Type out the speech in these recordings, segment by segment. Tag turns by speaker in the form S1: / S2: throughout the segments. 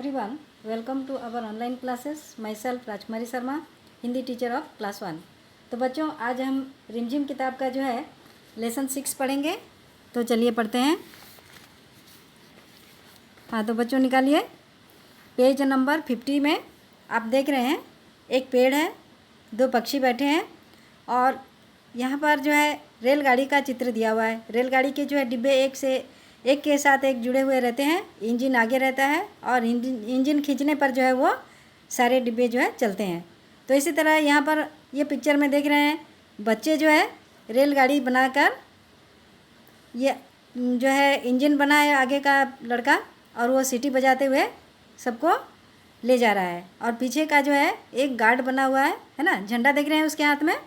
S1: everyone, welcome to our online classes. Myself Rajkumari Sharma, Hindi teacher of class 1। तो बच्चों आज हम रिमझिम किताब का जो है लेसन 6 पढ़ेंगे। तो चलिए पढ़ते हैं। हाँ तो बच्चों निकालिए पेज नंबर 50 में। आप देख रहे हैं एक पेड़ है, दो पक्षी बैठे हैं और यहाँ पर जो है रेलगाड़ी का चित्र दिया हुआ है। रेलगाड़ी के जो है डिब्बे एक के साथ एक जुड़े हुए रहते हैं। इंजन आगे रहता है और इंजन खींचने पर जो है वो सारे डिब्बे जो है चलते हैं। तो इसी तरह यहाँ पर ये पिक्चर में देख रहे हैं बच्चे जो है रेलगाड़ी बनाकर, ये जो है इंजन बना है आगे का लड़का और वो सीटी बजाते हुए सबको ले जा रहा है। और पीछे का जो है एक गार्ड बना हुआ है ना, झंडा देख रहे हैं उसके हाथ में,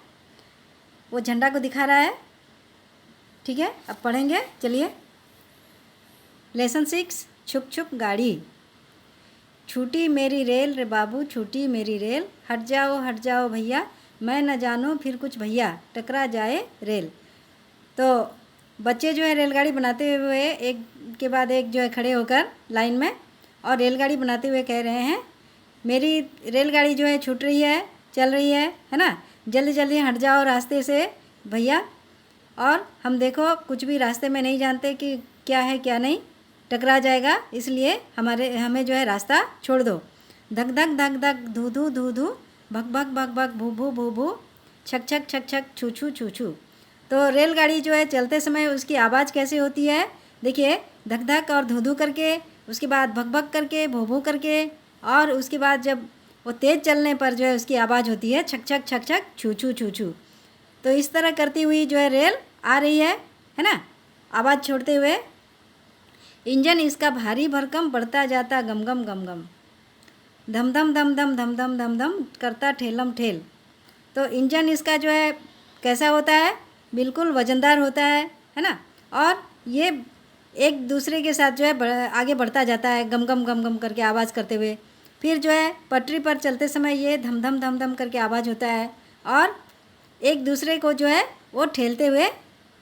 S1: वो झंडा को दिखा रहा है। ठीक है, अब पढ़ेंगे। चलिए लेसन 6 छुक छुक गाड़ी। छूटी मेरी रेल रे बाबू, छूटी मेरी रेल, हट जाओ भैया, मैं न जानूँ फिर कुछ भैया, टकरा जाए रेल। तो बच्चे जो है रेलगाड़ी बनाते हुए एक के बाद एक जो है खड़े होकर लाइन में और रेलगाड़ी बनाते हुए कह रहे हैं मेरी रेलगाड़ी जो है छूट रही है, चल रही है ना, जल्दी जल्दी हट जाओ रास्ते से भैया, और हम देखो कुछ भी रास्ते में नहीं जानते कि क्या है क्या नहीं, टकरा जाएगा, इसलिए हमें जो है रास्ता छोड़ दो। धक धक धक धक धू धू धू धू, भग भग भग भग भू भू भू भू, छक छक छक छक छू छू छू छू। तो रेलगाड़ी जो है चलते समय उसकी आवाज़ कैसे होती है, देखिए धक धक और धू धू करके, उसके बाद भग भग करके, भू भू करके, और उसके बाद जब वो तेज़ चलने पर जो है उसकी आवाज़ होती है छक छक छक छक छू छू छू छू। तो इस तरह करती हुई जो है रेल आ रही है ना, आवाज़ छोड़ते हुए। इंजन इसका भारी भरकम बढ़ता जाता गम गम गम गम, धम धम धम धम धम धम धम धम करता ठेलम ठेल। तो इंजन इसका जो है कैसा होता है, बिल्कुल वजनदार होता है ना, और ये एक दूसरे के साथ जो है आगे बढ़ता जाता है गम गम गम गम करके आवाज़ करते हुए। फिर जो है पटरी पर चलते समय ये धम धम धम धम करके आवाज़ होता है और एक दूसरे को जो है वो ठेलते हुए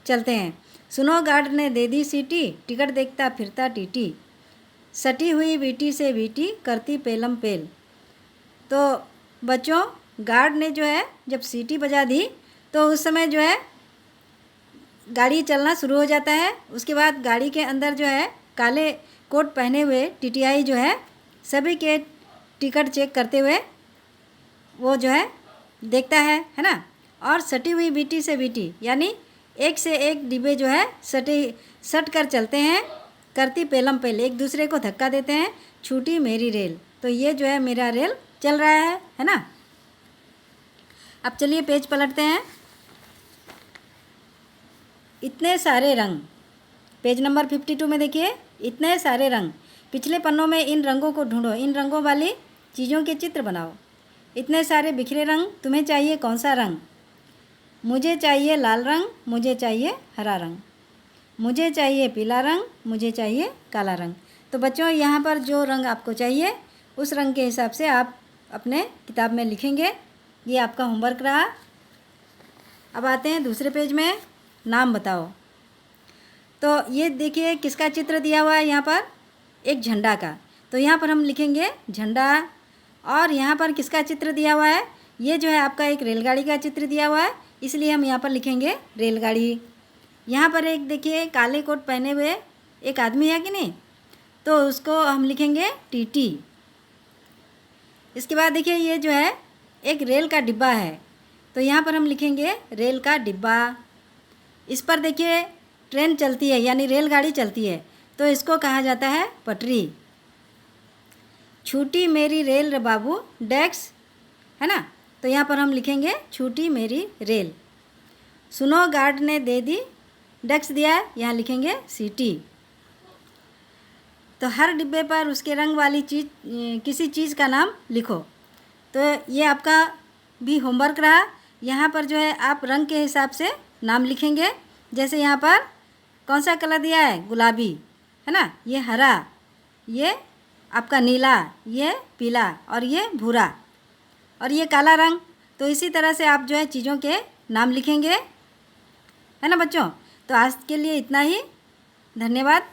S1: चलते हैं। सुनो गार्ड ने दे दी सीटी, टिकट देखता फिरता टीटी, सटी हुई वीटी से वीटी करती पेलम पेल। तो बच्चों गार्ड ने जो है जब सीटी बजा दी तो उस समय जो है गाड़ी चलना शुरू हो जाता है। उसके बाद गाड़ी के अंदर जो है काले कोट पहने हुए टीटीआई जो है सभी के टिकट चेक करते हुए वो जो है देखता है ना। और सटी हुई वीटी से वीटी यानी एक से एक डिब्बे जो है सट कर चलते हैं, करती पेलम पेल, एक दूसरे को धक्का देते हैं, छूटी मेरी रेल। तो ये जो है मेरा रेल चल रहा है ना। अब चलिए पेज पलटते हैं। इतने सारे रंग, पेज नंबर 52 में देखिए, इतने सारे रंग, पिछले पन्नों में इन रंगों को ढूंढो, इन रंगों वाली चीज़ों के चित्र बनाओ। इतने सारे बिखरे रंग, तुम्हें चाहिए कौन सा रंग? मुझे चाहिए लाल रंग, मुझे चाहिए हरा रंग, मुझे चाहिए पीला रंग, मुझे चाहिए काला रंग। तो बच्चों यहाँ पर जो रंग आपको चाहिए उस रंग के हिसाब से आप अपने किताब में लिखेंगे। ये आपका होमवर्क रहा। अब आते हैं दूसरे पेज में, नाम बताओ। तो ये देखिए किसका चित्र दिया हुआ है यहाँ पर, एक झंडा का। तो यहाँ पर हम लिखेंगे झंडा। और यहाँ पर किसका चित्र दिया हुआ है, ये जो है आपका एक रेलगाड़ी का चित्र दिया हुआ है, इसलिए हम यहाँ पर लिखेंगे रेलगाड़ी। यहाँ पर एक देखिए काले कोट पहने हुए एक आदमी है कि नहीं, तो उसको हम लिखेंगे टीटी। इसके बाद देखिए ये जो है एक रेल का डिब्बा है, तो यहाँ पर हम लिखेंगे रेल का डिब्बा। इस पर देखिए ट्रेन चलती है यानी रेलगाड़ी चलती है, तो इसको कहा जाता है पटरी। छूटी मेरी रेल रे बाबू, डेस्क है ना, तो यहाँ पर हम लिखेंगे छूटी मेरी रेल। सुनो गार्ड ने दे दी, डेस्क दिया है, यहाँ लिखेंगे सीटी। तो हर डिब्बे पर उसके रंग वाली चीज़, किसी चीज़ का नाम लिखो। तो ये आपका भी होमवर्क रहा। यहाँ पर जो है आप रंग के हिसाब से नाम लिखेंगे। जैसे यहाँ पर कौन सा कलर दिया है, गुलाबी है ना, ये हरा, ये आपका नीला, ये पीला और ये भूरा और ये काला रंग। तो इसी तरह से आप जो है चीज़ों के नाम लिखेंगे, है ना बच्चों। तो आज के लिए इतना ही, धन्यवाद।